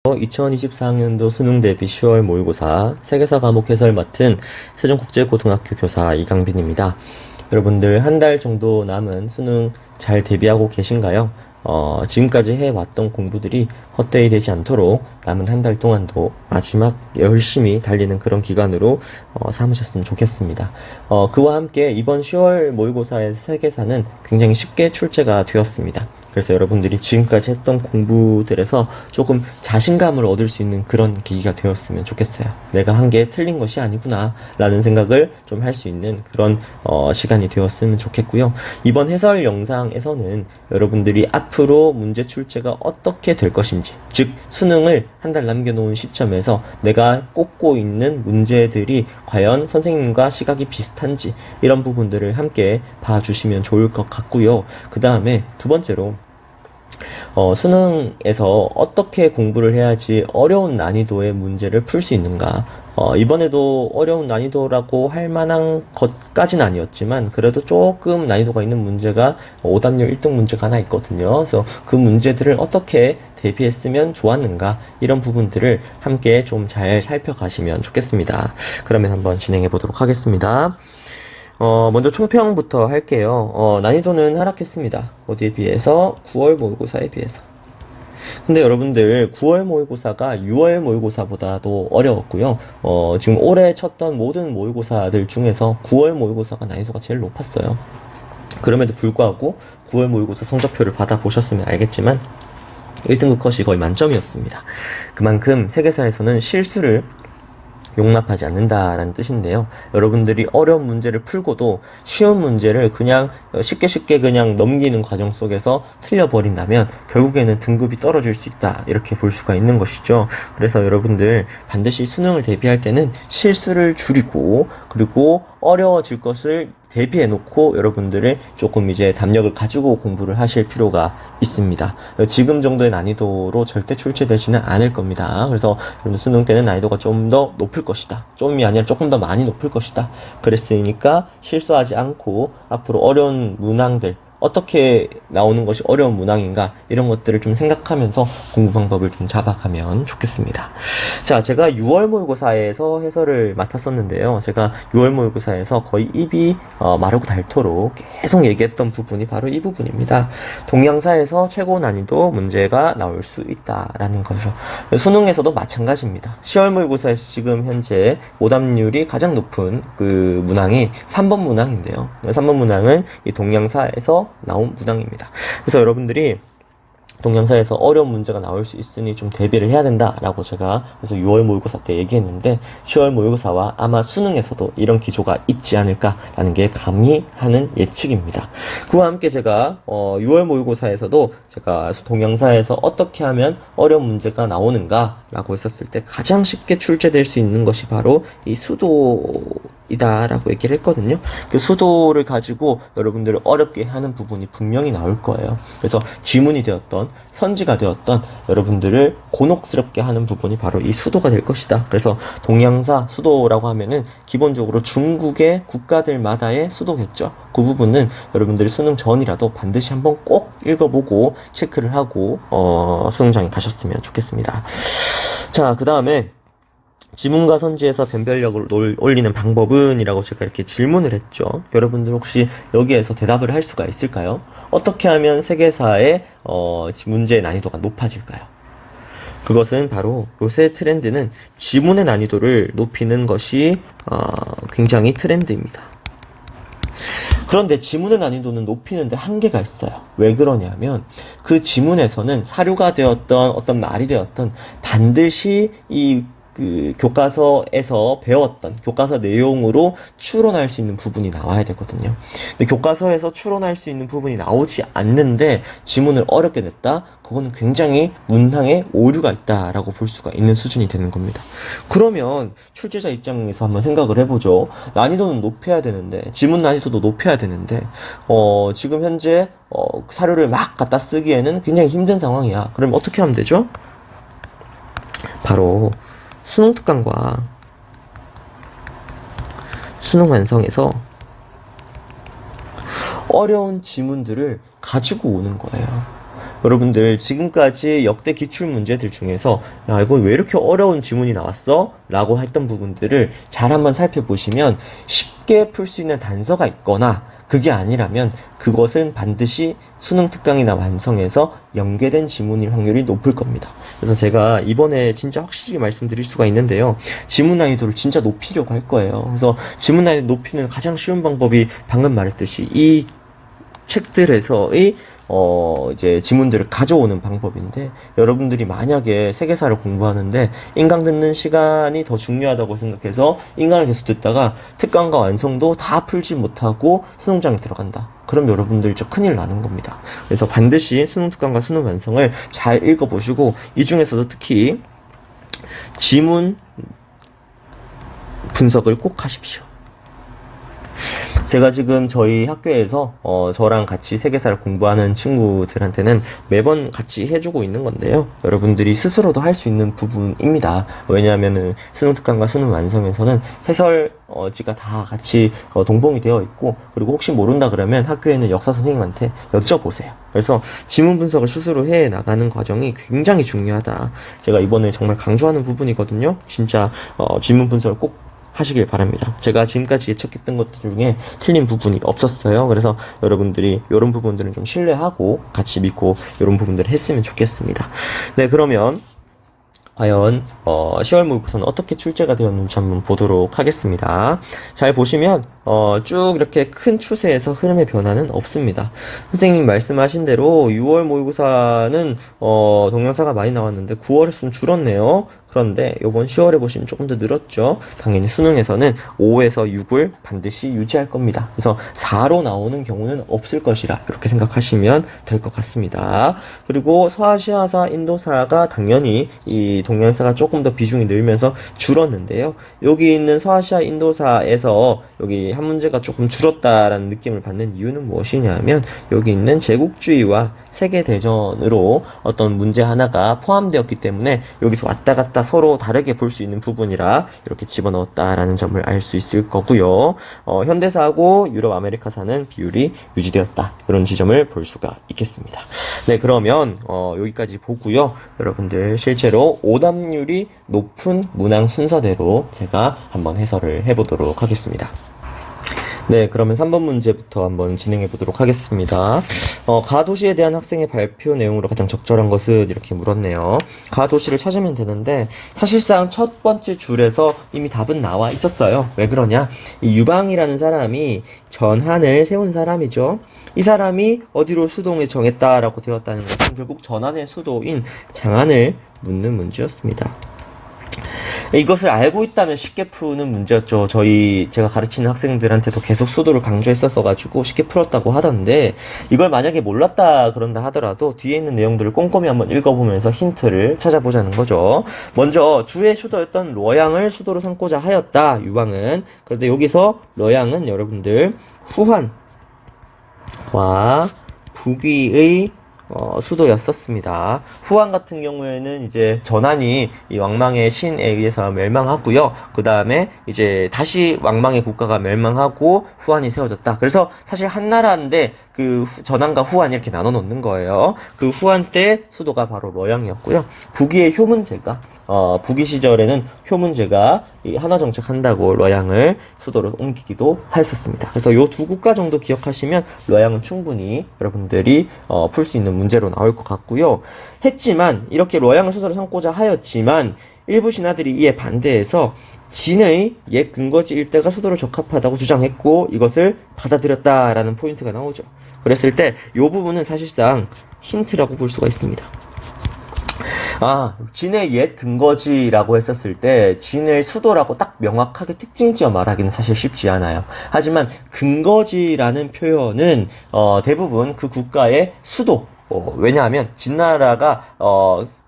2024학년도 수능 대비 10월 모의고사 세계사 과목 해설 맡은 세종국제고등학교 교사 이강빈입니다. 여러분들 한 달 정도 남은 수능 잘 대비하고 계신가요? 지금까지 해왔던 공부들이 헛되이 되지 않도록 남은 한 달 동안도 마지막 열심히 달리는 그런 기간으로 삼으셨으면 좋겠습니다. 그와 함께 이번 10월 모의고사의 세계사는 굉장히 쉽게 출제가 되었습니다. 그래서 여러분들이 지금까지 했던 공부들에서 조금 자신감을 얻을 수 있는 그런 계기가 되었으면 좋겠어요. 내가 한 게 틀린 것이 아니구나 라는 생각을 좀 할 수 있는 그런 시간이 되었으면 좋겠고요. 이번 해설 영상에서는 여러분들이 앞으로 문제 출제가 어떻게 될 것인지, 즉 수능을 한 달 남겨놓은 시점에서 내가 꼽고 있는 문제들이 과연 선생님과 시각이 비슷한지 이런 부분들을 함께 봐주시면 좋을 것 같고요. 그 다음에 두 번째로 수능에서 어떻게 공부를 해야지 어려운 난이도의 문제를 풀 수 있는가. 이번에도 어려운 난이도라고 할 만한 것까지는 아니었지만 그래도 조금 난이도가 있는 문제가 오답률 1등 문제가 하나 있거든요. 그래서 그 문제들을 어떻게 대비했으면 좋았는가, 이런 부분들을 함께 좀 잘 살펴가시면 좋겠습니다. 그러면 한번 진행해 보도록 하겠습니다. 먼저 총평부터 할게요. 난이도는 하락했습니다. 어디에 비해서? 9월 모의고사에 비해서. 근데 여러분들 9월 모의고사가 6월 모의고사보다도 어려웠고요. 지금 올해 쳤던 모든 모의고사들 중에서 9월 모의고사가 난이도가 제일 높았어요. 그럼에도 불구하고 9월 모의고사 성적표를 받아보셨으면 알겠지만 1등급 컷이 거의 만점이었습니다. 그만큼 세계사에서는 실수를 용납하지 않는다라는 뜻인데요. 여러분들이 어려운 문제를 풀고도 쉬운 문제를 그냥 쉽게 그냥 넘기는 과정 속에서 틀려버린다면 결국에는 등급이 떨어질 수 있다, 이렇게 볼 수가 있는 것이죠. 그래서 여러분들 반드시 수능을 대비할 때는 실수를 줄이고, 그리고 어려워질 것을 대비해 놓고 여러분들을 조금 이제 담력을 가지고 공부를 하실 필요가 있습니다. 지금 정도의 난이도로 절대 출제되지는 않을 겁니다. 그래서 수능 때는 난이도가 좀 더 높을 것이다, 좀이 아니라 조금 더 많이 높을 것이다, 그랬으니까 실수하지 않고 앞으로 어려운 문항들, 어떻게 나오는 것이 어려운 문항인가, 이런 것들을 좀 생각하면서 공부 방법을 좀 잡아가면 좋겠습니다. 자, 제가 6월 모의고사에서 해설을 맡았었는데요. 제가 6월 모의고사에서 거의 입이 마르고 닳도록 계속 얘기했던 부분이 바로 이 부분입니다. 동양사에서 최고 난이도 문제가 나올 수 있다라는 거죠. 수능에서도 마찬가지입니다. 10월 모의고사에서 지금 현재 오답률이 가장 높은 그 문항이 3번 문항인데요. 3번 문항은 이 동양사에서 나온 문항입니다. 그래서 여러분들이 동양사에서 어려운 문제가 나올 수 있으니 좀 대비를 해야 된다라고 제가 그래서 6월 모의고사 때 얘기했는데 10월 모의고사와 아마 수능에서도 이런 기조가 있지 않을까라는 게 감히 하는 예측입니다. 그와 함께 제가 6월 모의고사에서도 제가 동양사에서 어떻게 하면 어려운 문제가 나오는가라고 했었을 때 가장 쉽게 출제될 수 있는 것이 바로 이 수도이다라고 얘기를 했거든요. 그 수도를 가지고 여러분들을 어렵게 하는 부분이 분명히 나올 거예요. 그래서 지문이 되었던 선지가 되었던 여러분들을 곤혹스럽게 하는 부분이 바로 이 수도가 될 것이다. 그래서 동양사 수도라고 하면은 기본적으로 중국의 국가들마다의 수도겠죠. 그 부분은 여러분들이 수능 전이라도 반드시 한번 꼭 읽어보고 체크를 하고 수능장에 가셨으면 좋겠습니다. 자, 그 다음에 지문과 선지에서 변별력을 올리는 방법은? 이라고 제가 이렇게 질문을 했죠. 여러분들 혹시 여기에서 대답을 할 수가 있을까요? 어떻게 하면 세계사의 문제의 난이도가 높아질까요? 그것은 바로 요새 트렌드는 지문의 난이도를 높이는 것이 굉장히 트렌드입니다. 그런데 지문의 난이도는 높이는데 한계가 있어요. 왜 그러냐면 그 지문에서는 사료가 되었던 어떤 말이 되었던 반드시 그 교과서에서 배웠던 교과서 내용으로 추론할 수 있는 부분이 나와야 되거든요. 근데 교과서에서 추론할 수 있는 부분이 나오지 않는데 지문을 어렵게 냈다? 그거는 굉장히 문항에 오류가 있다라고 볼 수가 있는 수준이 되는 겁니다. 그러면 출제자 입장에서 한번 생각을 해보죠. 난이도는 높여야 되는데, 지문 난이도도 높여야 되는데 지금 현재 사료를 막 갖다 쓰기에는 굉장히 힘든 상황이야. 그럼 어떻게 하면 되죠? 바로 수능 특강과 수능 완성에서 어려운 지문들을 가지고 오는 거예요. 여러분들 지금까지 역대 기출 문제들 중에서 야 이거 왜 이렇게 어려운 지문이 나왔어? 라고 했던 부분들을 잘 한번 살펴보시면 쉽게 풀 수 있는 단서가 있거나 그게 아니라면 그것은 반드시 수능 특강이나 완성에서 연계된 지문일 확률이 높을 겁니다. 그래서 제가 이번에 진짜 확실히 말씀드릴 수가 있는데요. 지문 난이도를 진짜 높이려고 할 거예요. 그래서 지문 난이도 높이는 가장 쉬운 방법이 방금 말했듯이 이 책들에서의 이제 지문들을 가져오는 방법인데, 여러분들이 만약에 세계사를 공부하는데 인강 듣는 시간이 더 중요하다고 생각해서 인강을 계속 듣다가 특강과 완성도 다 풀지 못하고 수능장에 들어간다. 그럼 여러분들 저 큰일 나는 겁니다. 그래서 반드시 수능 특강과 수능 완성을 잘 읽어보시고, 이 중에서도 특히 지문 분석을 꼭 하십시오. 제가 지금 저희 학교에서 저랑 같이 세계사를 공부하는 친구들한테는 매번 같이 해주고 있는 건데요. 여러분들이 스스로도 할 수 있는 부분입니다. 왜냐하면은 수능 특강과 수능 완성에서는 해설지가 다 같이 동봉이 되어 있고, 그리고 혹시 모른다 그러면 학교에는 역사 선생님한테 여쭤보세요. 그래서 지문 분석을 스스로 해 나가는 과정이 굉장히 중요하다. 제가 이번에 정말 강조하는 부분이거든요. 진짜 지문 분석을 꼭 하시길 바랍니다. 제가 지금까지 예측했던 것들 중에 틀린 부분이 없었어요. 그래서 여러분들이 이런 부분들은 좀 신뢰하고 같이 믿고 이런 부분들을 했으면 좋겠습니다. 네, 그러면 과연 10월 모의고사는 어떻게 출제가 되었는지 한번 보도록 하겠습니다. 잘 보시면 쭉 이렇게 큰 추세에서 흐름의 변화는 없습니다. 선생님이 말씀하신 대로 6월 모의고사는 동영상가 많이 나왔는데 9월에서는 줄었네요. 그런데 이번 10월에 보시면 조금 더 늘었죠. 당연히 수능에서는 5에서 6을 반드시 유지할 겁니다. 그래서 4로 나오는 경우는 없을 것이라 이렇게 생각하시면 될 것 같습니다. 그리고 서아시아사, 인도사가 당연히 이 동양사가 조금 더 비중이 늘면서 줄었는데요. 여기 있는 서아시아, 인도사에서 여기 한 문제가 조금 줄었다라는 느낌을 받는 이유는 무엇이냐면, 여기 있는 제국주의와 세계대전으로 어떤 문제 하나가 포함되었기 때문에 여기서 왔다 갔다 서로 다르게 볼 수 있는 부분이라 이렇게 집어넣었다라는 점을 알 수 있을 거고요. 현대사하고 유럽 아메리카사는 비율이 유지되었다, 이런 지점을 볼 수가 있겠습니다. 네, 그러면 여기까지 보고요. 여러분들 실제로 오답률이 높은 문항 순서대로 제가 한번 해설을 해보도록 하겠습니다. 네, 그러면 3번 문제부터 한번 진행해 보도록 하겠습니다. 가도시에 대한 학생의 발표 내용으로 가장 적절한 것은, 이렇게 물었네요. 가도시를 찾으면 되는데 사실상 첫 번째 줄에서 이미 답은 나와 있었어요. 왜 그러냐? 이 유방이라는 사람이 전한을 세운 사람이죠. 이 사람이 어디로 수도를 정했다라고 되었다는 것은 결국 전한의 수도인 장안을 묻는 문제였습니다. 이것을 알고 있다면 쉽게 푸는 문제였죠. 제가 가르치는 학생들한테도 계속 수도를 강조했었어가지고 쉽게 풀었다고 하던데, 이걸 만약에 몰랐다 그런다 하더라도 뒤에 있는 내용들을 꼼꼼히 한번 읽어보면서 힌트를 찾아보자는 거죠. 먼저 주의 수도였던 러양을 수도로 삼고자 하였다, 유방은. 그런데 여기서 러양은 여러분들 후한과 북위의 수도였었습니다. 후한 같은 경우에는 이제 전한이 이 왕망의 신에 의해서 멸망하고요. 그 다음에 이제 다시 왕망의 국가가 멸망하고 후한이 세워졌다. 그래서 사실 한 나라인데 그 전한과 후한 이렇게 나눠 놓는 거예요. 그 후한 때 수도가 바로 러양이었고요. 북위의 효문제가 북위 시절에는 효문제가 이 하나 정착한다고 러양을 수도로 옮기기도 했었습니다. 그래서 이 두 국가 정도 기억하시면 러양은 충분히 여러분들이 풀 수 있는 문제로 나올 것 같고요. 했지만 이렇게 러양을 수도로 삼고자 하였지만 일부 신하들이 이에 반대해서 진의 옛 근거지 일대가 수도로 적합하다고 주장했고 이것을 받아들였다라는 포인트가 나오죠. 그랬을 때 이 부분은 사실상 힌트라고 볼 수가 있습니다. 진의 옛 근거지라고 했었을 때 진의 수도라고 딱 명확하게 특징지어 말하기는 사실 쉽지 않아요. 하지만 근거지라는 표현은 대부분 그 국가의 수도, 왜냐하면 진나라가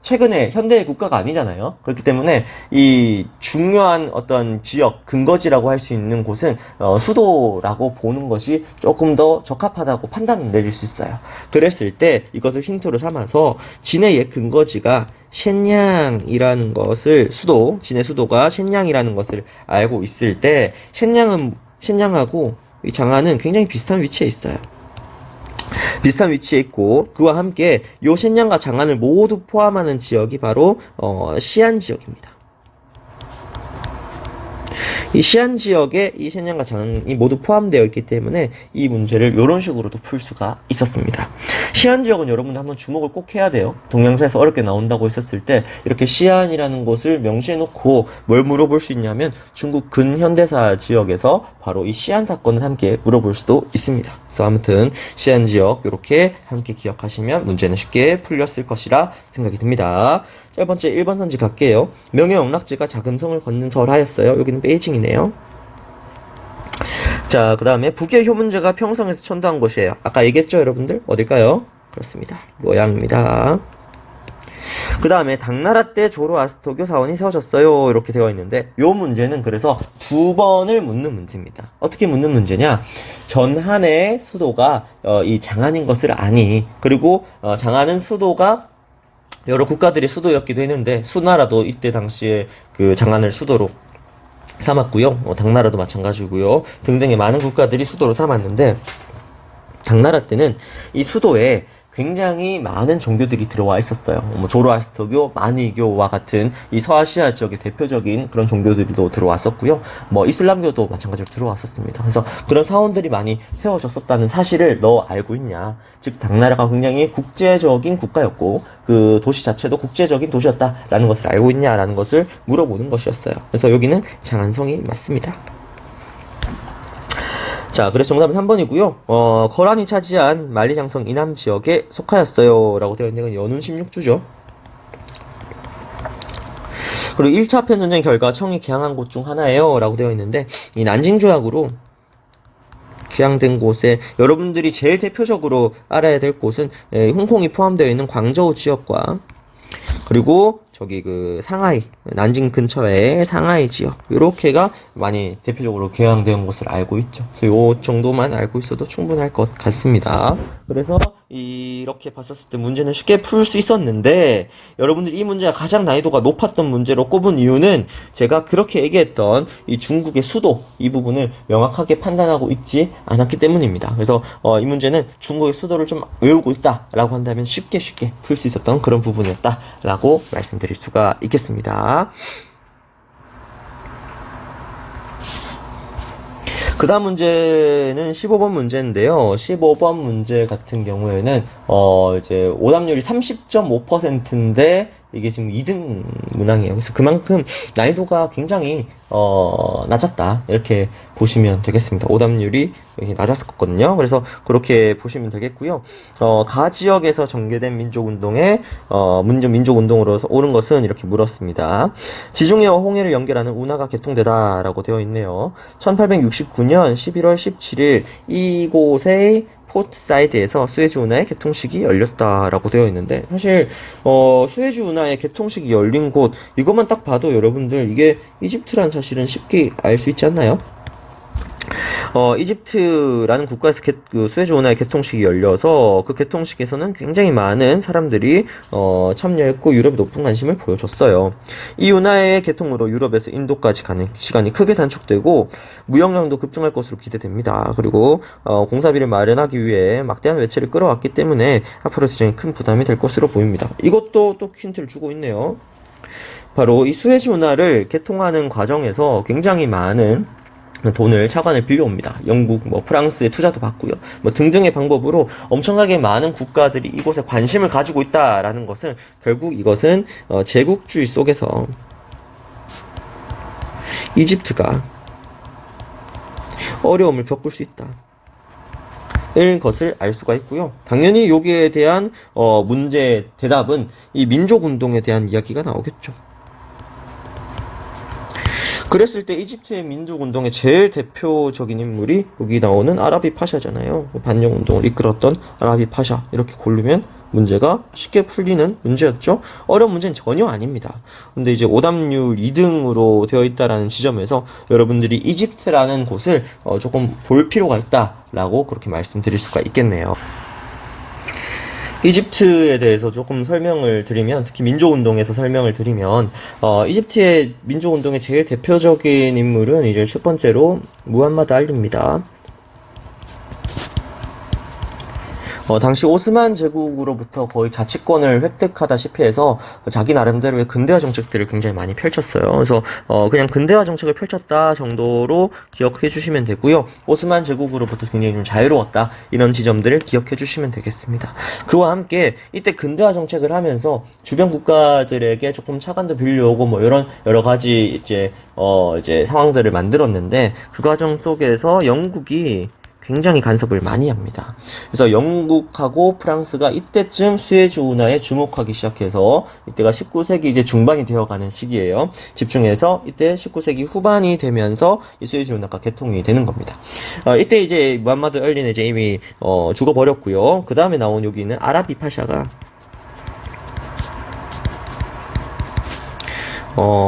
최근에 현대의 국가가 아니잖아요. 그렇기 때문에 이 중요한 어떤 지역, 근거지라고 할 수 있는 곳은 수도라고 보는 것이 조금 더 적합하다고 판단을 내릴 수 있어요. 그랬을 때 이것을 힌트로 삼아서 진의 옛 근거지가 셴냥이라는 것을 진의 수도가 셴냥이라는 것을 알고 있을 때 셴냥하고 이 장안은 굉장히 비슷한 위치에 있어요. 비슷한 위치에 있고, 그와 함께 요 셴양과 장안을 모두 포함하는 지역이 바로 시안 지역입니다. 이 시안 지역에 이 셴양과 장안이 모두 포함되어 있기 때문에 이 문제를 이런 식으로도 풀 수가 있었습니다. 시안 지역은 여러분들 한번 주목을 꼭 해야 돼요. 동영상에서 어렵게 나온다고 했었을 때 이렇게 시안이라는 곳을 명시해 놓고 뭘 물어볼 수 있냐면 중국 근현대사 지역에서 바로 이 시안 사건을 함께 물어볼 수도 있습니다. 그래서 아무튼 시안 지역 이렇게 함께 기억하시면 문제는 쉽게 풀렸을 것이라 생각이 듭니다. 첫 번째 1번 선지 갈게요. 명예영락지가 자금성을 걷는 설하였어요. 여기는 베이징이네요. 자, 그 다음에 북의 효문제가 평성에서 천도한 곳이에요. 아까 얘기했죠, 여러분들? 어딜까요? 그렇습니다. 모양입니다. 그 다음에 당나라 때 조로아스터교 사원이 세워졌어요. 이렇게 되어 있는데 요 문제는 그래서 두 번을 묻는 문제입니다. 어떻게 묻는 문제냐? 전한의 수도가 이 장안인 것을 아니, 그리고 장안은 수도가 여러 국가들이 수도였기도 했는데 수나라도 이때 당시에 그 장안을 수도로 삼았고요. 당나라도 마찬가지고요. 등등의 많은 국가들이 수도로 삼았는데 당나라 때는 이 수도에 굉장히 많은 종교들이 들어와 있었어요. 뭐 조로아스터교, 마니교와 같은 이 서아시아 지역의 대표적인 그런 종교들도 들어왔었고요. 뭐 이슬람교도 마찬가지로 들어왔었습니다. 그래서 그런 사원들이 많이 세워졌었다는 사실을 너 알고 있냐? 즉 당나라가 굉장히 국제적인 국가였고 그 도시 자체도 국제적인 도시였다라는 것을 알고 있냐라는 것을 물어보는 것이었어요. 그래서 여기는 장안성이 맞습니다. 자, 그래서 정답은 3번이고요. 거란이 차지한 만리장성 이남 지역에 속하였어요. 라고 되어 있는 건 연운 16주죠. 그리고 1차 편전쟁 결과 청이 개항한 곳 중 하나예요. 라고 되어 있는데, 이 난징조약으로 개항된 곳에 여러분들이 제일 대표적으로 알아야 될 곳은 홍콩이 포함되어 있는 광저우 지역과 그리고 저기 그 상하이, 난징 근처에 상하이 지역 요렇게가 많이 대표적으로 개항된 것을 알고 있죠. 그래서 요 정도만 알고 있어도 충분할 것 같습니다. 그래서 이렇게 봤었을 때 문제는 쉽게 풀 수 있었는데 여러분들이 이 문제가 가장 난이도가 높았던 문제로 꼽은 이유는 제가 그렇게 얘기했던 이 중국의 수도 이 부분을 명확하게 판단하고 있지 않았기 때문입니다. 그래서 이 문제는 중국의 수도를 좀 외우고 있다라고 한다면 쉽게 풀 수 있었던 그런 부분이었다라고 말씀드릴 수가 있겠습니다. 그 다음 문제는 15번 문제인데요. 15번 문제 같은 경우에는, 이제, 오답률이 30.5%인데, 이게 지금 2등 문항이에요. 그래서 그만큼 난이도가 굉장히, 낮았다. 이렇게 보시면 되겠습니다. 오답률이 이렇게 낮았었거든요. 그래서 그렇게 보시면 되겠고요. 가 지역에서 전개된 민족운동에, 민족운동으로 오른 것은 이렇게 물었습니다. 지중해와 홍해를 연결하는 운하가 개통되다라고 되어 있네요. 1869년 11월 17일 이곳의 포트 사이드에서 수에즈 운하의 개통식이 열렸다라고 되어 있는데 사실 수에즈 운하의 개통식이 열린 곳 이것만 딱 봐도 여러분들 이게 이집트란 사실은 쉽게 알 수 있지 않나요? 이집트라는 국가에서 그 수에즈 운하의 개통식이 열려서 그 개통식에서는 굉장히 많은 사람들이 참여했고 유럽에 높은 관심을 보여줬어요. 이 운하의 개통으로 유럽에서 인도까지 가는 시간이 크게 단축되고 무역량도 급증할 것으로 기대됩니다. 그리고 공사비를 마련하기 위해 막대한 외채를 끌어왔기 때문에 앞으로 굉장히 큰 부담이 될 것으로 보입니다. 이것도 또 힌트를 주고 있네요. 바로 이 수에즈 운하를 개통하는 과정에서 굉장히 많은 돈을 차관을 빌려옵니다. 영국, 프랑스의 투자도 받고요. 등등의 방법으로 엄청나게 많은 국가들이 이곳에 관심을 가지고 있다라는 것은 결국 이것은 제국주의 속에서 이집트가 어려움을 겪을 수 있다. 일 것을 알 수가 있고요. 당연히 여기에 대한 문제 대답은 이 민족운동에 대한 이야기가 나오겠죠. 그랬을 때 이집트의 민족운동의 제일 대표적인 인물이 여기 나오는 아라비 파샤잖아요. 반영운동을 이끌었던 아라비 파샤 이렇게 고르면 문제가 쉽게 풀리는 문제였죠. 어려운 문제는 전혀 아닙니다. 근데 이제 오답률 2등으로 되어 있다라는 지점에서 여러분들이 이집트라는 곳을 조금 볼 필요가 있다라고 그렇게 말씀드릴 수가 있겠네요. 이집트에 대해서 조금 설명을 드리면, 특히 민족운동에서 설명을 드리면, 이집트의 민족운동의 제일 대표적인 인물은 이제 첫 번째로 무함마드 알리입니다. 당시 오스만 제국으로부터 거의 자치권을 획득하다시피 해서 자기 나름대로의 근대화 정책들을 굉장히 많이 펼쳤어요. 그래서 그냥 근대화 정책을 펼쳤다 정도로 기억해 주시면 되고요. 오스만 제국으로부터 굉장히 좀 자유로웠다 이런 지점들을 기억해 주시면 되겠습니다. 그와 함께 이때 근대화 정책을 하면서 주변 국가들에게 조금 차관도 빌려오고 뭐 이런 여러 가지 이제 상황들을 만들었는데 그 과정 속에서 영국이 굉장히 간섭을 많이 합니다. 그래서 영국하고 프랑스가 이때쯤 수에즈 운하에 주목하기 시작해서 이때가 19세기 이제 중반이 되어가는 시기예요. 집중해서 이때 19세기 후반이 되면서 이 수에즈 운하가 개통이 되는 겁니다. 이때 이제 무함마드 얼리는 이제 이미 죽어버렸고요. 그 다음에 나온 여기는 아라비 파샤가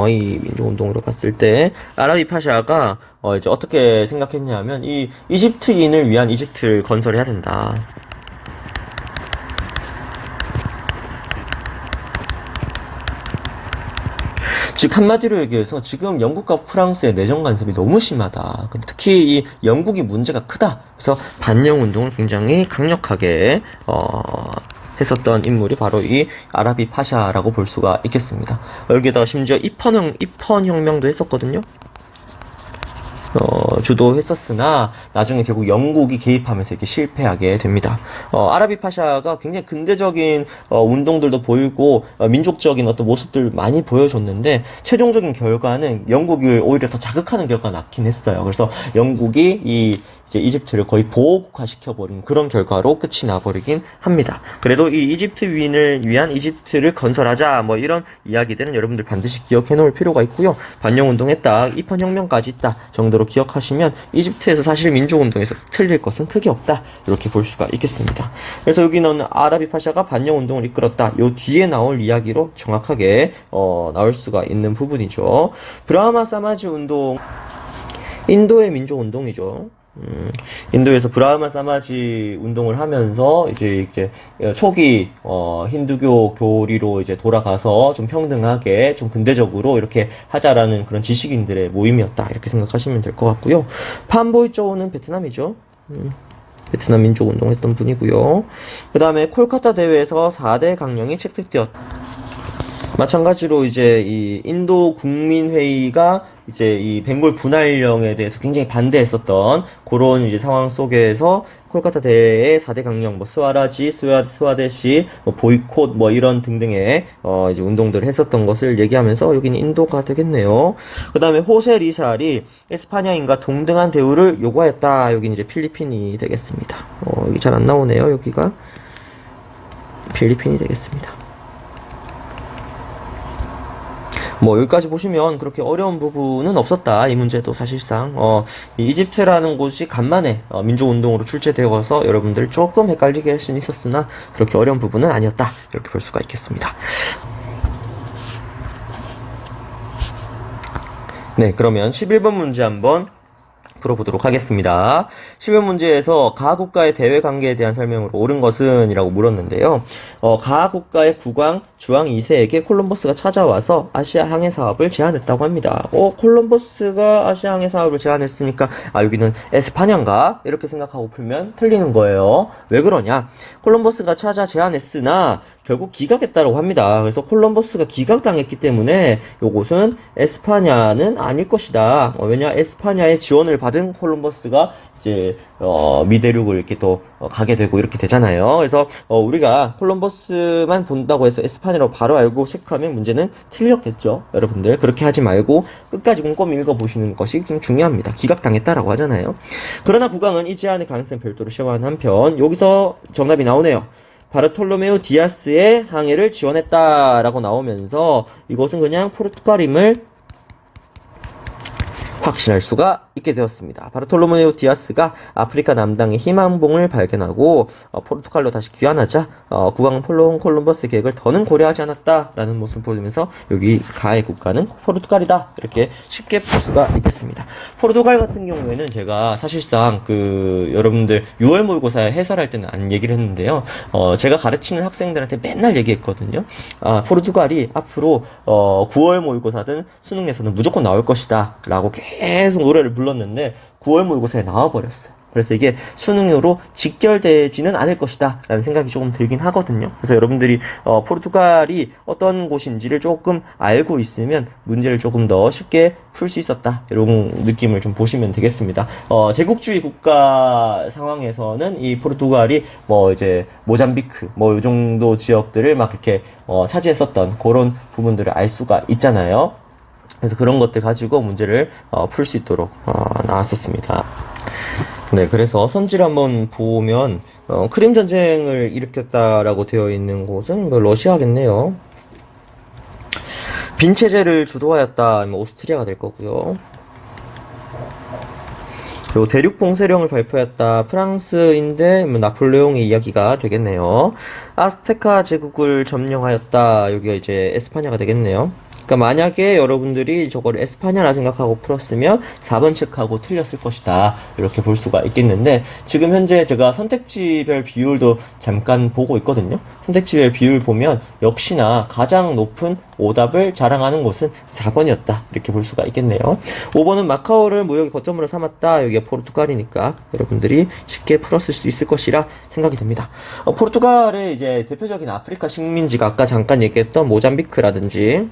이 민족운동으로 갔을 때, 아라비 파샤가, 이제 어떻게 생각했냐면, 이 이집트인을 위한 이집트를 건설해야 된다. 즉, 한마디로 얘기해서 지금 영국과 프랑스의 내정 간섭이 너무 심하다. 특히 이 영국이 문제가 크다. 그래서 반영운동을 굉장히 강력하게, 했었던 인물이 바로 이 아라비 파샤라고 볼 수가 있겠습니다. 여기에다가 심지어 입헌 혁명도 했었거든요. 주도했었으나 나중에 결국 영국이 개입하면서 이렇게 실패하게 됩니다. 아라비 파샤가 굉장히 근대적인 운동들도 보이고 민족적인 어떤 모습들 많이 보여줬는데 최종적인 결과는 영국을 오히려 더 자극하는 결과가 났긴 했어요. 그래서 영국이 이제 이집트를 거의 보호국화 시켜버린 그런 결과로 끝이 나버리긴 합니다. 그래도 이 이집트인을 위한 이집트를 건설하자 뭐 이런 이야기들은 여러분들 반드시 기억해 놓을 필요가 있고요. 반영운동했다, 입헌혁명까지 있다 정도로 기억하시면 이집트에서 사실 민족운동에서 틀릴 것은 크게 없다 이렇게 볼 수가 있겠습니다. 그래서 여기는 아라비 파샤가 반영운동을 이끌었다. 요 뒤에 나올 이야기로 정확하게 나올 수가 있는 부분이죠. 브라하마 사마지 운동, 인도의 민족운동이죠. 인도에서 브라흐마 사마지 운동을 하면서 이제 초기 힌두교 교리로 이제 돌아가서 좀 평등하게 좀 근대적으로 이렇게 하자라는 그런 지식인들의 모임이었다 이렇게 생각하시면 될 것 같고요. 판보이 쪼우는 베트남이죠. 베트남 민족 운동을 했던 분이고요. 그 다음에 콜카타 대회에서 4대 강령이 채택되었다. 마찬가지로 이제 이 인도 국민회의가 이제 이 벵골 분할령에 대해서 굉장히 반대했었던 그런 이제 상황 속에서 콜카타 대회의 4대 강령, 뭐 스와라지, 스와데시, 뭐 보이콧, 뭐 이런 등등의 이제 운동들을 했었던 것을 얘기하면서 여기는 인도가 되겠네요. 그 다음에 호세 리살이 에스파냐인과 동등한 대우를 요구하였다. 여기는 이제 필리핀이 되겠습니다. 여기 잘 안 나오네요. 여기가 필리핀이 되겠습니다. 뭐 여기까지 보시면 그렇게 어려운 부분은 없었다. 이 문제도 사실상 이 이집트라는 곳이 간만에 민족운동으로 출제되어서 여러분들 조금 헷갈리게 할 수는 있었으나 그렇게 어려운 부분은 아니었다. 이렇게 볼 수가 있겠습니다. 네, 그러면 11번 문제 한번 풀어보도록 하겠습니다. 11번 문제에서 가국가의 대외 관계에 대한 설명으로 옳은 것은? 이라고 물었는데요. 가국가의 국왕 주왕 2세에게 콜럼버스가 찾아와서 아시아 항해 사업을 제안했다고 합니다. 콜럼버스가 아시아 항해 사업을 제안했으니까 여기는 에스파냐인가? 이렇게 생각하고 풀면 틀리는 거예요. 왜 그러냐? 콜럼버스가 찾아 제안했으나 결국 기각했다고 합니다. 그래서 콜럼버스가 기각당했기 때문에 요것은 에스파냐는 아닐 것이다. 왜냐? 에스파냐의 지원을 받은 콜럼버스가 이제 미대륙을 이렇게 또 가게 되고 이렇게 되잖아요. 그래서 우리가 콜럼버스만 본다고 해서 에스파냐로 바로 알고 체크하면 문제는 틀렸겠죠. 여러분들 그렇게 하지 말고 끝까지 꼼꼼히 읽어보시는 것이 좀 중요합니다. 기각당했다라고 하잖아요. 그러나 국왕은 이 제안의 가능성을 별도로 시험한 한편 여기서 정답이 나오네요. 바르톨로메우 디아스의 항해를 지원했다라고 나오면서 이것은 그냥 포르투갈임을 확신할 수가 있게 되었습니다. 바르톨로메우 디아스가 아프리카 남당의 희망봉을 발견하고 포르투갈로 다시 귀환하자 국왕 콜럼버스 계획을 더는 고려하지 않았다라는 모습을 보이면서 여기 가의 국가는 포르투갈이다 이렇게 쉽게 볼 수가 있겠습니다. 포르투갈 같은 경우에는 제가 사실상 여러분들 6월 모의고사에 해설할 때는 안 얘기를 했는데요. 제가 가르치는 학생들한테 맨날 얘기했거든요. 포르투갈이 앞으로 9월 모의고사든 수능에서는 무조건 나올 것이다 라고 계속 노래를 불렀는데 9월 모의고사에 나와버렸어요. 그래서 이게 수능으로 직결되지는 않을 것이다 라는 생각이 조금 들긴 하거든요. 그래서 여러분들이 포르투갈이 어떤 곳인지를 조금 알고 있으면 문제를 조금 더 쉽게 풀 수 있었다, 이런 느낌을 좀 보시면 되겠습니다. 제국주의 국가 상황에서는 이 포르투갈이 뭐 이제 모잠비크 뭐 이 정도 지역들을 막 이렇게 차지했었던 그런 부분들을 알 수가 있잖아요. 그래서 그런 것들 가지고 문제를 풀 수 있도록 나왔었습니다. 네, 그래서 선지를 한번 보면 크림 전쟁을 일으켰다라고 되어 있는 곳은 뭐 러시아겠네요. 빈 체제를 주도하였다, 아니면 오스트리아가 될 거고요. 그리고 대륙 봉쇄령을 발표했다, 프랑스인데 나폴레옹의 이야기가 되겠네요. 아스테카 제국을 점령하였다, 여기가 이제 에스파냐가 되겠네요. 그러니까 만약에 여러분들이 저걸 에스파냐라 생각하고 풀었으면 4번 체크하고 틀렸을 것이다, 이렇게 볼 수가 있겠는데, 지금 현재 제가 선택지별 비율도 잠깐 보고 있거든요. 선택지별 비율 보면 역시나 가장 높은 오답을 자랑하는 곳은 4번이었다, 이렇게 볼 수가 있겠네요. 5번은 마카오를 무역의 거점으로 삼았다, 여기가 포르투갈이니까 여러분들이 쉽게 풀었을 수 있을 것이라 생각이 됩니다. 포르투갈의 이제 대표적인 아프리카 식민지가 아까 잠깐 얘기했던 모잠비크라든지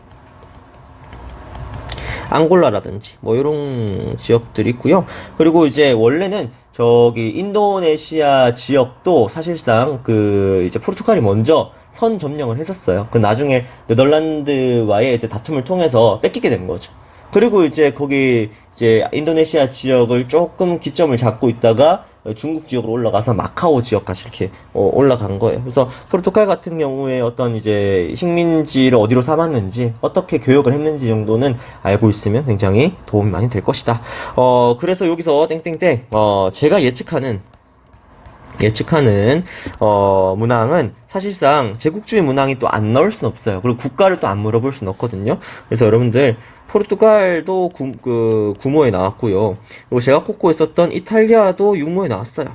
앙골라라든지 뭐 이런 지역들이 있고요. 그리고 이제 원래는 저기 인도네시아 지역도 사실상 그 이제 포르투갈이 먼저 선 점령을 했었어요. 그 나중에 네덜란드와의 이제 다툼을 통해서 뺏기게 된 거죠. 그리고 이제 거기 이제 인도네시아 지역을 조금 기점을 잡고 있다가 중국 지역으로 올라가서 마카오 지역까지 이렇게 올라간 거예요. 그래서 포르투갈 같은 경우에 어떤 이제 식민지를 어디로 삼았는지, 어떻게 교역을 했는지 정도는 알고 있으면 굉장히 도움이 많이 될 것이다. 그래서 여기서 땡땡땡 제가 예측하는 문항은 사실상 제국주의 문항이 또 안 나올 순 없어요. 그리고 국가를 또 안 물어볼 순 없거든요. 그래서 여러분들 포르투갈도 구모에 나왔고요. 그리고 제가 꼽고 있었던 이탈리아도 육모에 나왔어요.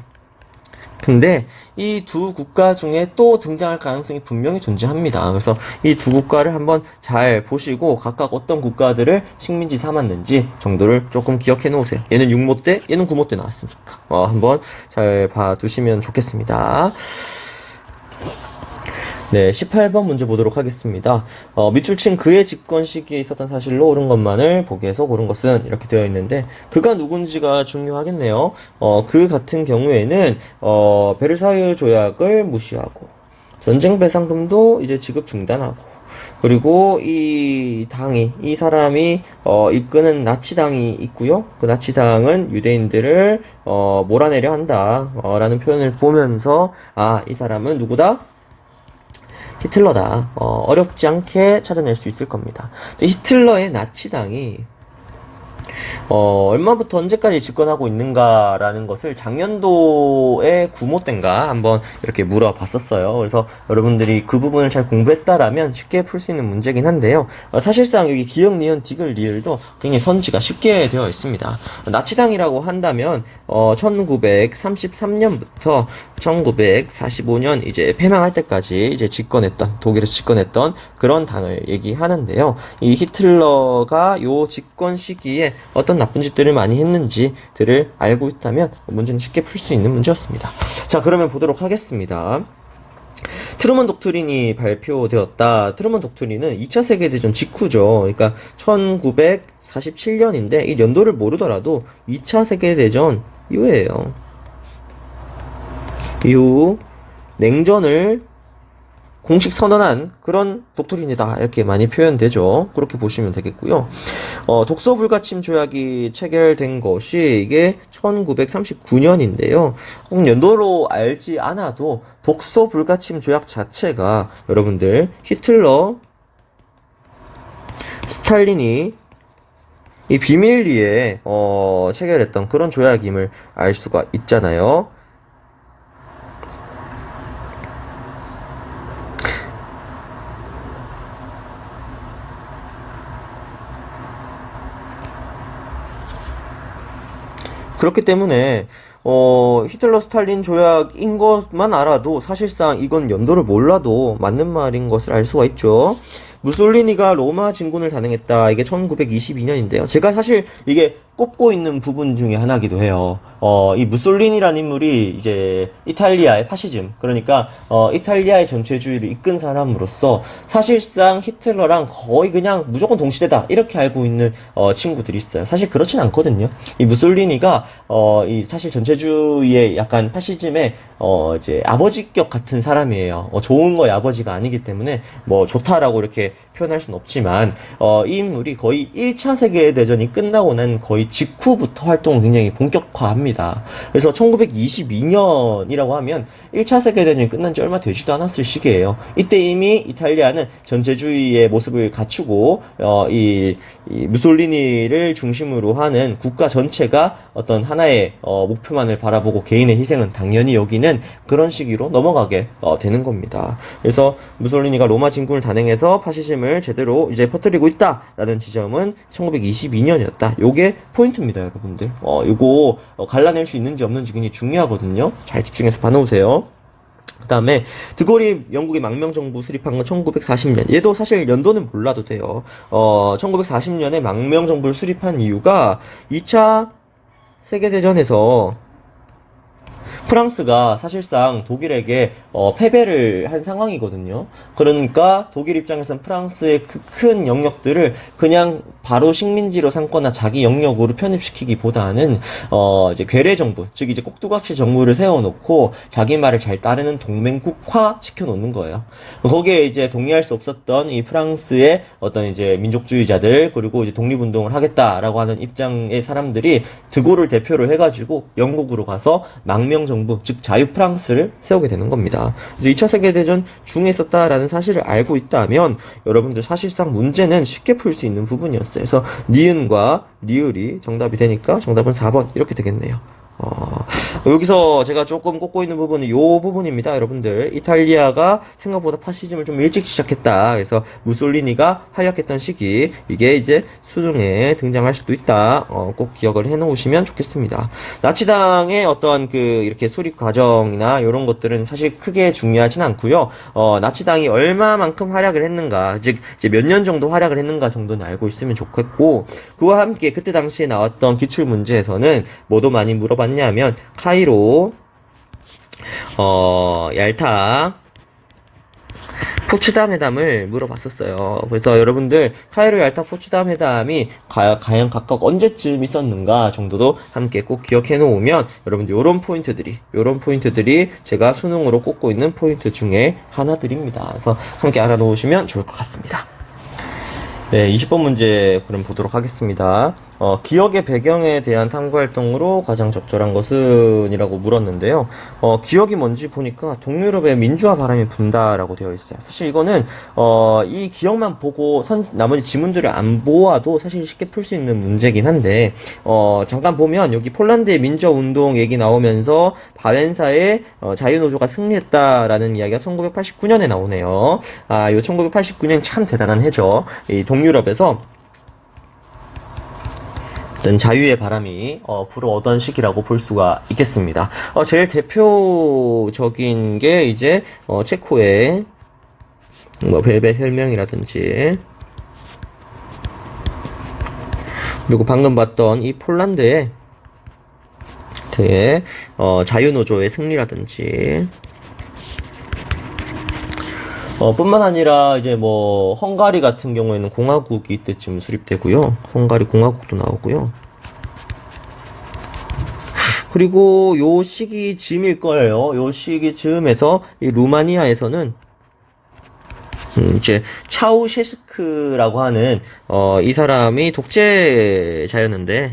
근데 이 두 국가 중에 또 등장할 가능성이 분명히 존재합니다. 그래서 이 두 국가를 한번 잘 보시고 각각 어떤 국가들을 식민지 삼았는지 정도를 조금 기억해 놓으세요. 얘는 6모 때, 얘는 9모 때 나왔으니까 한번 잘 봐두시면 좋겠습니다. 네, 18번 문제 보도록 하겠습니다. 밑줄 친 그의 집권 시기에 있었던 사실로 옳은 것만을 보기에서 고른 것은, 이렇게 되어 있는데 그가 누군지가 중요하겠네요. 그 같은 경우에는 베르사유 조약을 무시하고 전쟁 배상금도 이제 지급 중단하고, 그리고 이 사람이 이끄는 나치당이 있고요. 그 나치당은 유대인들을 몰아내려 한다 라는 표현을 보면서 이 사람은 누구다? 히틀러다. 어렵지 않게 찾아낼 수 있을 겁니다. 근데 히틀러의 나치당이 얼마부터 언제까지 집권하고 있는가라는 것을 작년도에 구모 때인가 한번 이렇게 물어봤었어요. 그래서 여러분들이 그 부분을 잘 공부했다라면 쉽게 풀 수 있는 문제긴 한데요. 사실상 여기 기역, 니은, 디귿, 리을도 굉장히 선지가 쉽게 되어 있습니다. 나치당이라고 한다면 1933년부터 1945년 이제 패망할 때까지 이제 독일에서 집권했던 그런 당을 얘기하는데요. 이 히틀러가 요 집권 시기에 어떤 나쁜 짓들을 많이 했는지들을 알고 있다면 문제는 쉽게 풀 수 있는 문제였습니다. 자, 그러면 보도록 하겠습니다. 트루먼 독트린이 발표되었다. 트루먼 독트린은 2차 세계대전 직후죠. 그러니까 1947년인데 이 연도를 모르더라도 2차 세계대전 이후에요. 이후 냉전을 공식 선언한 그런 독트린이다, 이렇게 많이 표현되죠. 그렇게 보시면 되겠고요. 독소 불가침 조약이 체결된 것이 이게 1939년인데요. 혹은 연도로 알지 않아도 독소 불가침 조약 자체가 여러분들 히틀러, 스탈린이 이 비밀리에 체결했던 그런 조약임을 알 수가 있잖아요. 그렇기 때문에 히틀러 스탈린 조약인 것만 알아도 사실상 이건 연도를 몰라도 맞는 말인 것을 알 수가 있죠. 무솔리니가 로마 진군을 단행했다. 이게 1922년인데요. 제가 사실 이게 꼽고 있는 부분 중에 하나기도 해요. 이 무솔리니라는 인물이 이제 이탈리아의 파시즘, 그러니까 이탈리아의 전체주의를 이끈 사람으로서 사실상 히틀러랑 거의 그냥 무조건 동시대다 이렇게 알고 있는 친구들이 있어요. 사실 그렇진 않거든요. 이 무솔리니가 이 사실 전체주의의 약간 파시즘의 이제 아버지격 같은 사람이에요. 좋은 거의 아버지가 아니기 때문에 뭐 좋다라고 이렇게 표현할 수는 없지만 이 인물이 거의 1차 세계대전이 끝나고 난 거의 직후부터 활동을 굉장히 본격화합니다. 그래서 1922년이라고 하면 1차 세계대전이 끝난 지 얼마 되지도 않았을 시기예요. 이때 이미 이탈리아는 전체주의의 모습을 갖추고 이 무솔리니를 중심으로 하는 국가 전체가 어떤 하나의 목표만을 바라보고 개인의 희생은 당연히 여기는 그런 시기로 넘어가게 되는 겁니다. 그래서 무솔리니가 로마 진군을 단행해서 파시즘을 제대로 이제 퍼뜨리고 있다라는 지점은 1922년이었다. 요게 포인트입니다, 여러분들. 요거 갈라낼 수 있는지 없는지 굉장히 중요하거든요. 잘 집중해서 봐놓으세요. 그 다음에 드골이 영국의 망명정부 수립한 건 1940년. 얘도 사실 연도는 몰라도 돼요. 1940년에 망명정부를 수립한 이유가 2차 세계대전에서 프랑스가 사실상 독일에게 패배를 한 상황이거든요. 그러니까 독일 입장에선 프랑스의 그 큰 영역들을 그냥 바로 식민지로 삼거나 자기 영역으로 편입시키기보다는 이제 괴뢰 정부, 즉 이제 꼭두각시 정부를 세워놓고 자기 말을 잘 따르는 동맹국화 시켜놓는 거예요. 거기에 이제 동의할 수 없었던 이 프랑스의 어떤 이제 민족주의자들, 그리고 이제 독립운동을 하겠다라고 하는 입장의 사람들이 드골을 대표로 해가지고 영국으로 가서 망명정부, 즉 자유 프랑스를 세우게 되는 겁니다. 그래서 2차 세계대전 중에 있었다라는 사실을 알고 있다면 여러분들 사실상 문제는 쉽게 풀 수 있는 부분이었어요. 그래서 니은과 리을이 정답이 되니까 정답은 4번 이렇게 되겠네요. 여기서 제가 조금 꼽고 있는 부분은 요 부분입니다, 여러분들. 이탈리아가 생각보다 파시즘을 좀 일찍 시작했다. 그래서 무솔리니가 활약했던 시기, 이게 이제 수능에 등장할 수도 있다. 꼭 기억을 해 놓으시면 좋겠습니다. 나치당의 어떤 이렇게 수립 과정이나 요런 것들은 사실 크게 중요하진 않고요. 나치당이 얼마만큼 활약을 했는가, 즉 이제 몇 년 정도 활약을 했는가 정도는 알고 있으면 좋겠고, 그와 함께 그때 당시에 나왔던 기출 문제에서는 뭐도 많이 물어봤냐면 카이로, 얄타, 포츠담 회담을 물어봤었어요. 그래서 여러분들 카이로, 얄타, 포츠담 회담이 과연 각각 언제쯤 있었는가 정도도 함께 꼭 기억해 놓으면 여러분들 요런 포인트들이 제가 수능으로 꼽고 있는 포인트 중에 하나들입니다. 그래서 함께 알아놓으시면 좋을 것 같습니다. 네, 20번 문제 그럼 보도록 하겠습니다. 기억의 배경에 대한 탐구활동으로 가장 적절한 것은? 이라고 물었는데요. 기억이 뭔지 보니까 동유럽의 민주화 바람이 분다라고 되어 있어요. 사실 이거는, 이 기억만 보고 나머지 지문들을 안 보아도 사실 쉽게 풀 수 있는 문제긴 한데, 잠깐 보면 여기 폴란드의 민주화 운동 얘기 나오면서 바렌사의 자유노조가 승리했다라는 이야기가 1989년에 나오네요. 요 1989년 참 대단한 해죠. 이 동유럽에서 어떤 자유의 바람이 불어오던 시기라고 볼 수가 있겠습니다. 제일 대표적인 게 이제 체코의 뭐 벨벳 혁명이라든지, 그리고 방금 봤던 이 폴란드의 자유노조의 승리라든지, 뿐만 아니라 이제 뭐 헝가리 같은 경우에는 공화국이 이때쯤 수립되고요. 헝가리 공화국도 나오고요. 그리고 요 시기 즈음일 거예요. 요 시기 즈음에서 이 루마니아에서는 이제 차우셰스크라고 하는 이 사람이 독재자였는데,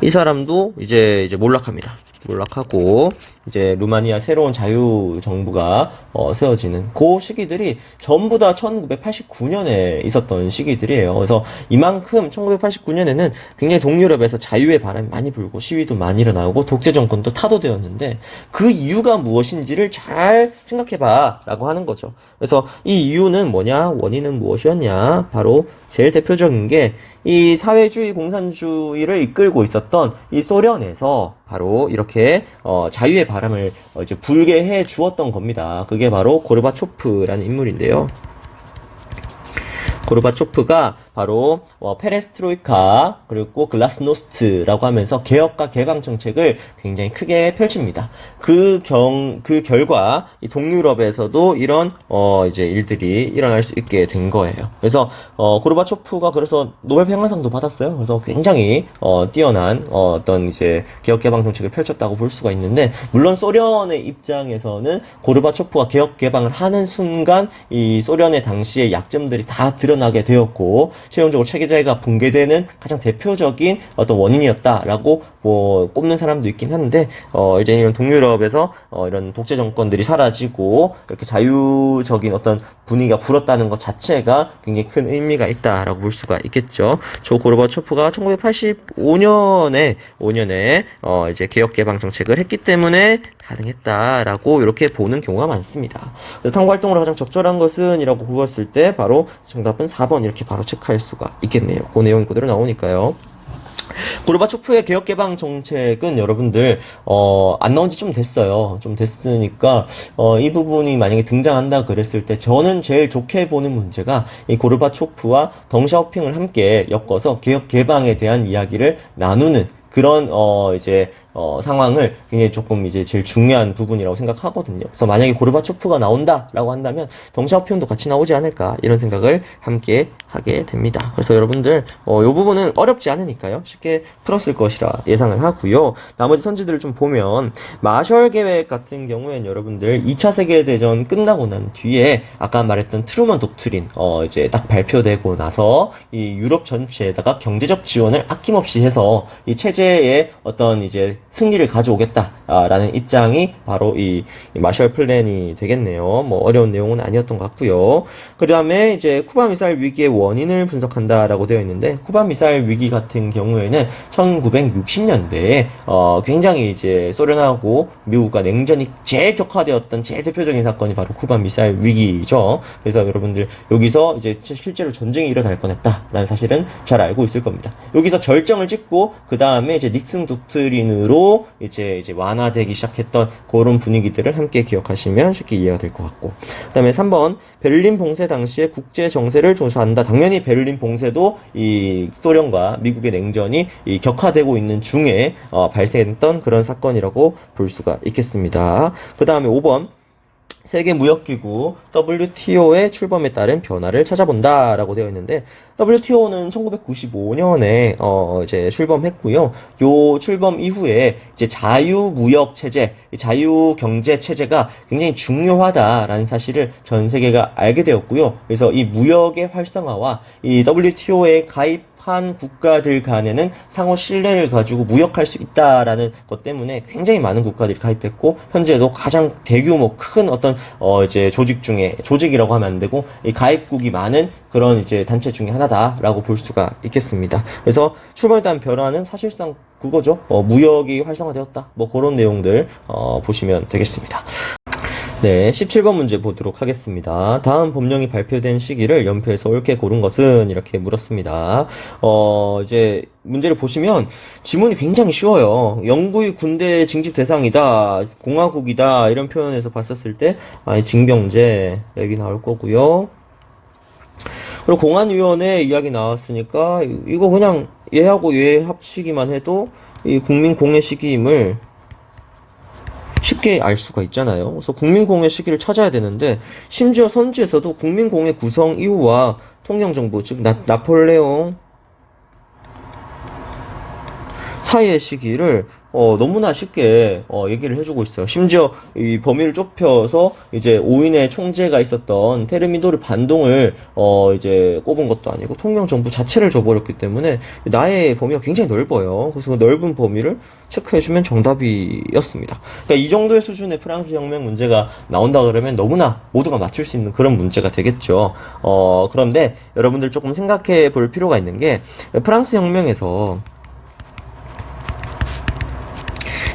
이 사람도 이제 몰락합니다. 몰락하고 이제 루마니아 새로운 자유 정부가 세워지는 그 시기들이 전부 다 1989년에 있었던 시기들이에요. 그래서 이만큼 1989년에는 굉장히 동유럽에서 자유의 바람이 많이 불고 시위도 많이 일어나고 독재 정권도 타도되었는데, 그 이유가 무엇인지를 잘 생각해봐 라고 하는 거죠. 그래서 이 이유는 뭐냐, 원인은 무엇이었냐, 바로 제일 대표적인 게 이 사회주의 공산주의를 이끌고 있었던 이 소련에서 바로 이렇게 자유의 바람을 이제 불게 해 주었던 겁니다. 그게 바로 고르바초프라는 인물인데요. 고르바초프가 바로 페레스트로이카 그리고 글라스노스트라고 하면서 개혁과 개방 정책을 굉장히 크게 펼칩니다. 그 결과 이 동유럽에서도 이런 이제 일들이 일어날 수 있게 된 거예요. 그래서 고르바초프가 그래서 노벨 평화상도 받았어요. 그래서 굉장히 뛰어난 어떤 이제 개혁 개방 정책을 펼쳤다고 볼 수가 있는데, 물론 소련의 입장에서는 고르바초프가 개혁 개방을 하는 순간 이 소련의 당시의 약점들이 다 드러나게 되었고 최종적으로 체제가 붕괴되는 가장 대표적인 어떤 원인이었다라고 뭐 꼽는 사람도 있긴 한데, 이제 이런 동유럽에서 이런 독재 정권들이 사라지고 이렇게 자유적인 어떤 분위기가 불었다는 것 자체가 굉장히 큰 의미가 있다라고 볼 수가 있겠죠. 조 고르바초프가 1985년에 이제 개혁 개방 정책을 했기 때문에 가능했다라고 이렇게 보는 경우가 많습니다. 탐구 활동으로 가장 적절한 것은 이라고 굵었을 때 바로 정답은 4번 이렇게 바로 체크할 수가 있겠네요. 그 내용이 그대로 나오니까요. 고르바초프의 개혁 개방 정책은 여러분들 안 나온 지 좀 됐어요. 좀 됐으니까 이 부분이 만약에 등장한다 그랬을 때 저는 제일 좋게 보는 문제가 이 고르바초프와 덩샤오핑을 함께 엮어서 개혁 개방에 대한 이야기를 나누는 그런 이제 상황을 굉장히 조금 이제 제일 중요한 부분이라고 생각하거든요. 그래서 만약에 고르바초프가 나온다라고 한다면 덩샤오피온도 같이 나오지 않을까 이런 생각을 함께 하게 됩니다. 그래서 여러분들 이 부분은 어렵지 않으니까요. 쉽게 풀었을 것이라 예상을 하고요. 나머지 선지들을 좀 보면 마셜 계획 같은 경우에는 여러분들 2차 세계대전 끝나고 난 뒤에 아까 말했던 트루먼 독트린 이제 딱 발표되고 나서 이 유럽 전체에다가 경제적 지원을 아낌없이 해서 이 체제의 어떤 이제 승리를 가져오겠다라는 입장이 바로 이 마셜 플랜이 되겠네요. 뭐 어려운 내용은 아니었던 것 같고요. 그 다음에 이제 쿠바 미사일 위기의 원인을 분석한다라고 되어 있는데, 쿠바 미사일 위기 같은 경우에는 1960년대에 굉장히 이제 소련하고 미국과 냉전이 제일 격화되었던 제일 대표적인 사건이 바로 쿠바 미사일 위기죠. 그래서 여러분들 여기서 이제 실제로 전쟁이 일어날 뻔했다라는 사실은 잘 알고 있을 겁니다. 여기서 절정을 찍고 그 다음에 이제 닉슨 독트린으로 이제 완화되기 시작했던 그런 분위기들을 함께 기억하시면 쉽게 이해가 될 것 같고, 그 다음에 3번 베를린 봉쇄 당시에 국제 정세를 조사한다. 당연히 베를린 봉쇄도 이 소련과 미국의 냉전이 이 격화되고 있는 중에 발생했던 그런 사건이라고 볼 수가 있겠습니다. 그 다음에 5번 세계무역기구 WTO의 출범에 따른 변화를 찾아본다 라고 되어 있는데, WTO는 1995년에 이제 출범했고요. 요 출범 이후에 이제 자유무역 체제, 자유경제 체제가 굉장히 중요하다라는 사실을 전 세계가 알게 되었고요. 그래서 이 무역의 활성화와 이 WTO에 가입한 국가들 간에는 상호 신뢰를 가지고 무역할 수 있다라는 것 때문에 굉장히 많은 국가들이 가입했고, 현재도 가장 대규모 큰 어떤 이제 조직이라고 하면 안 되고 이 가입국이 많은 그런 이제 단체 중에 하나다라고 볼 수가 있겠습니다. 그래서 출범에 따른 변화는 사실상 그거죠. 무역이 활성화되었다. 뭐 그런 내용들 보시면 되겠습니다. 네, 17번 문제 보도록 하겠습니다. 다음 법령이 발표된 시기를 연표해서 옳게 고른 것은 이렇게 물었습니다. 이제 문제를 보시면 지문이 굉장히 쉬워요. 영구히 군대 징집 대상이다, 공화국이다 이런 표현에서 봤었을 때 징병제 여기 나올 거고요. 그리고 공안위원회 이야기 나왔으니까 이거 그냥 얘하고 얘 합치기만 해도 이 국민공예 시기임을 쉽게 알 수가 있잖아요. 그래서 국민공예 시기를 찾아야 되는데, 심지어 선지에서도 국민공예 구성 이후와 통영정부, 즉 나폴레옹 사이의 시기를 너무나 쉽게 얘기를 해주고 있어요. 심지어 이 범위를 좁혀서 이제 5인의 총재가 있었던 테르미도르 반동을 이제 꼽은 것도 아니고 통영 정부 자체를 줘버렸기 때문에 나의 범위가 굉장히 넓어요. 그래서 그 넓은 범위를 체크해주면 정답이었습니다. 그러니까 이 정도의 수준의 프랑스 혁명 문제가 나온다 그러면 너무나 모두가 맞출 수 있는 그런 문제가 되겠죠. 그런데 여러분들 조금 생각해 볼 필요가 있는 게, 프랑스 혁명에서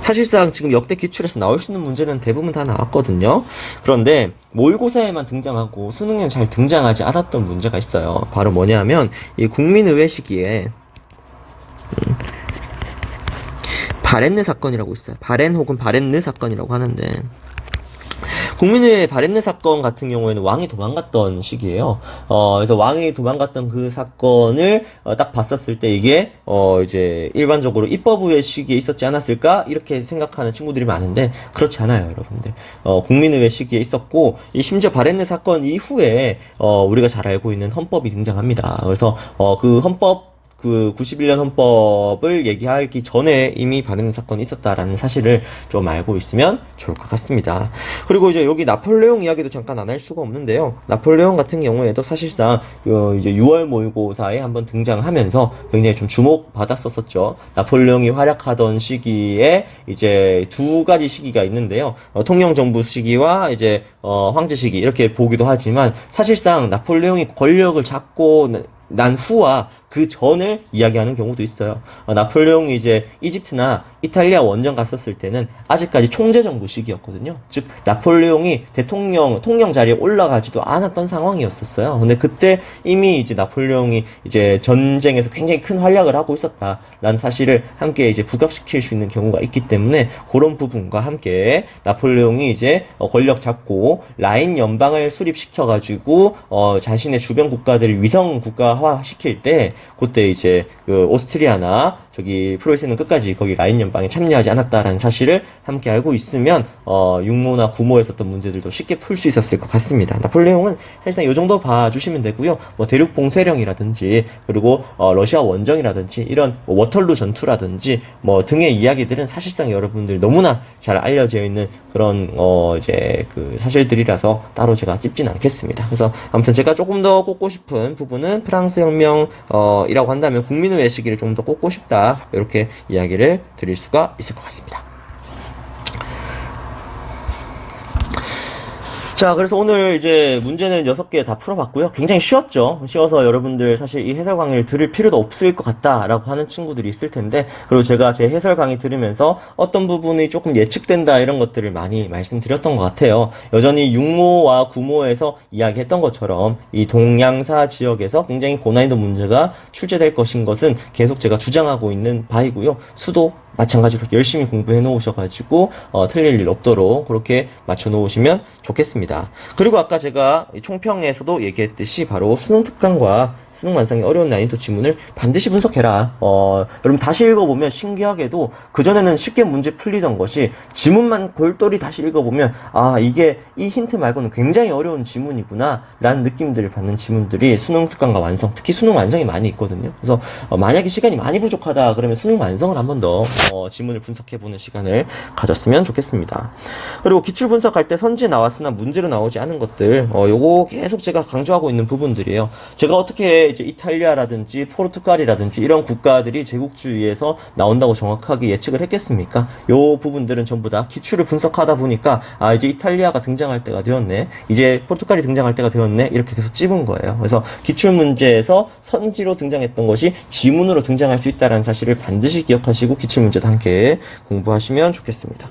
사실상 지금 역대 기출에서 나올 수 있는 문제는 대부분 다 나왔거든요. 그런데 모의고사에만 등장하고 수능에는 잘 등장하지 않았던 문제가 있어요. 바로 뭐냐면 이 국민의회 시기에 바렌느 사건이라고 있어요. 바렌 혹은 바렌느 사건이라고 하는데, 국민의회 바렌네 사건 같은 경우에는 왕이 도망갔던 시기예요. 그래서 왕이 도망갔던 그 사건을 딱 봤었을 때 이게 이제 일반적으로 입법부의 시기에 있었지 않았을까 이렇게 생각하는 친구들이 많은데 그렇지 않아요, 여러분들. 국민의회 시기에 있었고 이 심지어 바렌네 사건 이후에 우리가 잘 알고 있는 헌법이 등장합니다. 그래서 그 헌법 그 91년 헌법을 얘기하기 전에 이미 바렌네 사건이 있었다라는 사실을 좀 알고 있으면 좋을 것 같습니다. 그리고 이제 여기 나폴레옹 이야기도 잠깐 안 할 수가 없는데요. 나폴레옹 같은 경우에도 사실상 이제 6월 모의고사에 한번 등장하면서 굉장히 좀 주목받았었죠. 나폴레옹이 활약하던 시기에 이제 두 가지 시기가 있는데요. 통영정부 시기와 이제 황제 시기 이렇게 보기도 하지만 사실상 나폴레옹이 권력을 잡고 난 후와 그 전을 이야기하는 경우도 있어요. 나폴레옹이 이제 이집트나 이탈리아 원정 갔었을 때는 아직까지 총재정부 시기였거든요. 즉 나폴레옹이 통영 자리에 올라가지도 않았던 상황이었었어요. 근데 그때 이미 이제 나폴레옹이 이제 전쟁에서 굉장히 큰 활약을 하고 있었다라는 사실을 함께 이제 부각시킬 수 있는 경우가 있기 때문에 그런 부분과 함께 나폴레옹이 이제 권력 잡고 라인 연방을 수립시켜가지고 자신의 주변 국가들을 위성 국가화 시킬 때 그때 이제 그 오스트리아나 저기 프로이센은 끝까지 거기 라인 연방에 참여하지 않았다라는 사실을 함께 알고 있으면 육모나 구모에 있었던 문제들도 쉽게 풀 수 있었을 것 같습니다. 나폴레옹은 사실상 이 정도 봐주시면 되고요. 뭐 대륙 봉쇄령이라든지 그리고 러시아 원정이라든지 이런 워털루 전투라든지 뭐 등의 이야기들은 사실상 여러분들 너무나 잘 알려져 있는 그런 이제 그 사실들이라서 따로 제가 찝진 않겠습니다. 그래서 아무튼 제가 조금 더 꼽고 싶은 부분은 프랑스 혁명 이라고 한다면 국민의회 시기를 좀 더 꼽고 싶다 이렇게 이야기를 드릴 수가 있을 것 같습니다. 자, 그래서 오늘 이제 문제는 6개 다 풀어봤고요. 굉장히 쉬웠죠? 쉬워서 여러분들 사실 이 해설 강의를 들을 필요도 없을 것 같다라고 하는 친구들이 있을 텐데, 그리고 제가 제 해설 강의 들으면서 어떤 부분이 조금 예측된다 이런 것들을 많이 말씀드렸던 것 같아요. 여전히 육모와 구모에서 이야기했던 것처럼 이 동양사 지역에서 굉장히 고난이도 문제가 출제될 것인 것은 계속 제가 주장하고 있는 바이고요. 수도 마찬가지로 열심히 공부해 놓으셔가지고 틀릴 일 없도록 그렇게 맞춰 놓으시면 좋겠습니다. 그리고 아까 제가 총평에서도 얘기했듯이 바로 수능 특강과 수능 완성이 어려운 난이도 지문을 반드시 분석해라. 여러분 다시 읽어보면 신기하게도 그전에는 쉽게 문제 풀리던 것이 지문만 골똘히 다시 읽어보면 아 이게 이 힌트 말고는 굉장히 어려운 지문이구나 라는 느낌들을 받는 지문들이 수능 특강과 완성, 특히 수능 완성이 많이 있거든요. 그래서 만약에 시간이 많이 부족하다 그러면 수능 완성을 한 번 더 지문을 분석해보는 시간을 가졌으면 좋겠습니다. 그리고 기출 분석할 때 선지에 나왔으나 문제로 나오지 않은 것들 요거 계속 제가 강조하고 있는 부분들이에요. 제가 어떻게 이제 이탈리아라든지 포르투갈이라든지 이런 국가들이 제국주의에서 나온다고 정확하게 예측을 했겠습니까? 요 부분들은 전부 다 기출을 분석하다 보니까 아 이제 이탈리아가 등장할 때가 되었네, 이제 포르투갈이 등장할 때가 되었네 이렇게 계속 찝은 거예요. 그래서 기출 문제에서 선지로 등장했던 것이 지문으로 등장할 수 있다는 사실을 반드시 기억하시고 기출 문제도 함께 공부하시면 좋겠습니다.